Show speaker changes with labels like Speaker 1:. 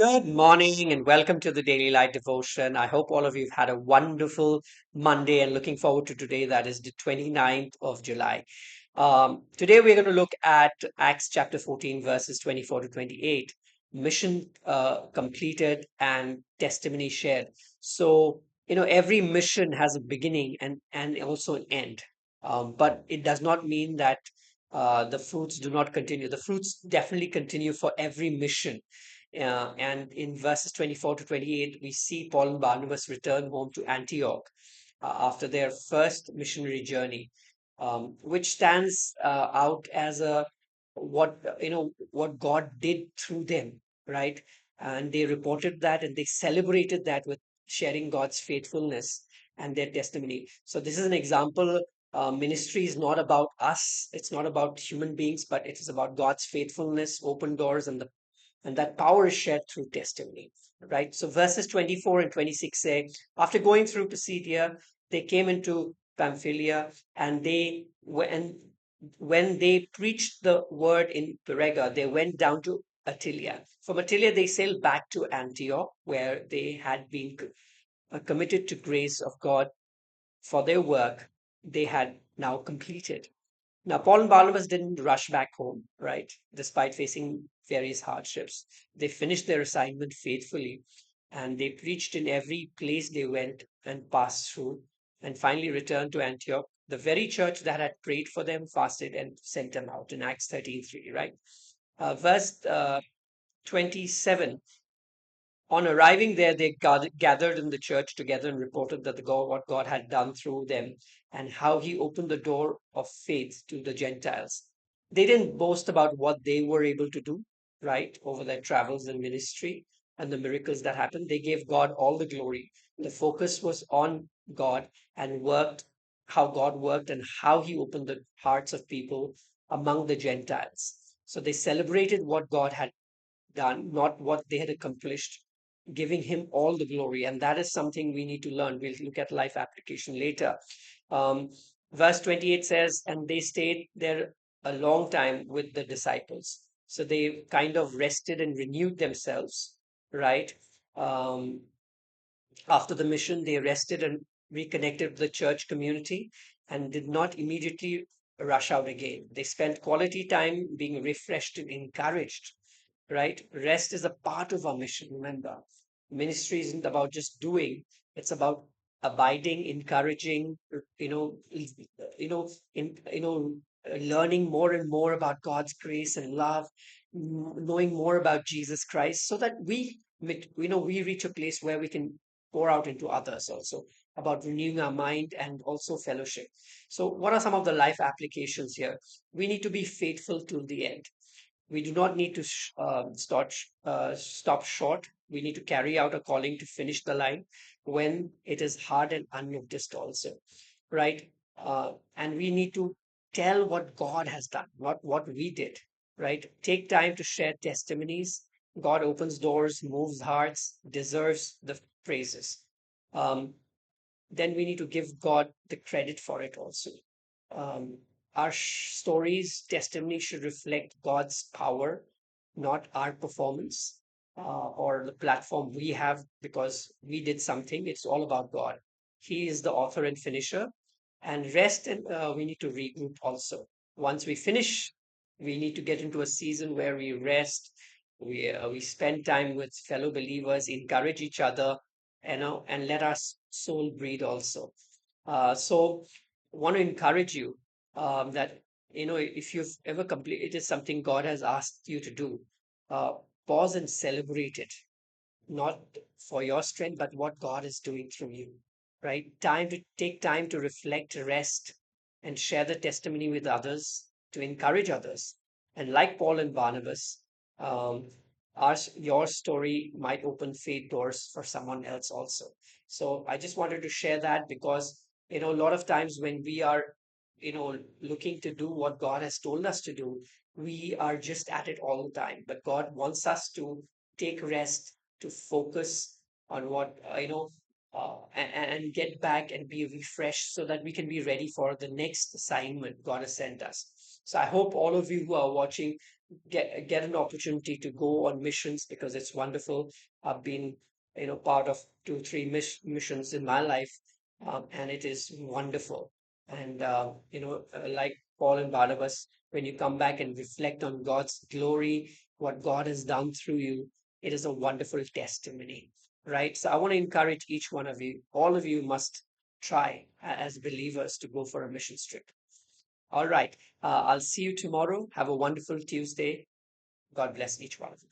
Speaker 1: Good morning and welcome to the Daily Light Devotion. I hope all of you have had a wonderful Monday and looking forward to today, that is the 29th of July. Today we're going to look at Acts chapter 14, verses 24 to 28, mission completed and testimony shared. So, every mission has a beginning and also an end. But it does not mean that the fruits do not continue. The fruits definitely continue for every mission, and in verses 24 to 28, we see Paul and Barnabas return home to Antioch after their first missionary journey, which stands out as a what God did through them, right? And they reported that and they celebrated that with sharing God's faithfulness and their testimony. So this is an example. Ministry is not about us; it's not about human beings, but it is about God's faithfulness, open doors, and that power is shared through testimony, right? So verses 24 and 26 say, after going through Pisidia, they came into Pamphylia, and when they preached the word in Perega, they went down to Attalia. From Attalia, they sailed back to Antioch, where they had been committed to grace of God for their work they had now completed. Now, Paul and Barnabas didn't rush back home, right? Despite facing various hardships, they finished their assignment faithfully, and they preached in every place they went and passed through, and finally returned to Antioch, the very church that had prayed for them, fasted, and sent them out in Acts 13:3, right? Verse 27. On arriving there, they gathered in the church together and reported that what God had done through them and how he opened the door of faith to the Gentiles. They didn't boast about what they were able to do, right, over their travels and ministry and the miracles that happened. They gave God all the glory. The focus was on God and how God worked and how he opened the hearts of people among the Gentiles. So they celebrated what God had done, not what they had accomplished, giving him all the glory. And that is something we need to learn. We'll look at life application later. Um, Verse 28 says, and they stayed there a long time with the disciples. So they kind of rested and renewed themselves, right? Um, After the mission, they rested and reconnected with the church community and did not immediately rush out again. They spent quality time being refreshed and encouraged, right? Rest is a part of our mission. Remember, ministry isn't about just doing; it's about abiding, encouraging. Learning more and more about God's grace and love, knowing more about Jesus Christ, so that we reach a place where we can pour out into others also about renewing our mind and also fellowship. So, what are some of the life applications here? We need to be faithful till the end. We do not need to stop short. We need to carry out a calling to finish the line when it is hard and unnoticed, also, right? And we need to tell what God has done, not what we did, right? Take time to share testimonies. God opens doors, moves hearts, deserves the praises. Um, then we need to give God the credit for it also. Um, our stories, testimony should reflect God's power, not our performance or the platform we have because we did something. It's all about God. He is the author and finisher. And rest, and we need to regroup also. Once we finish, we need to get into a season where we rest. We spend time with fellow believers, encourage each other, and let our soul breathe also. So, want to encourage you that if you've ever completed something God has asked you to do, uh, pause and celebrate it, not for your strength, but what God is doing through you. Right? Take time to reflect, rest, and share the testimony with others to encourage others. And like Paul and Barnabas, um, your story might open faith doors for someone else also. So I just wanted to share that because a lot of times when we are looking to do what God has told us to do, we are just at it all the time. But God wants us to take rest, to focus on what and get back and be refreshed so that we can be ready for the next assignment God has sent us. So I hope all of you who are watching get an opportunity to go on missions because it's wonderful. I've been, part of two, three missions in my life, and it is wonderful. And like Paul and Barnabas, when you come back and reflect on God's glory, what God has done through you, it is a wonderful testimony, right? So I want to encourage each one of you. All of you must try as believers to go for a mission trip. All right. I'll see you tomorrow. Have a wonderful Tuesday. God bless each one of you.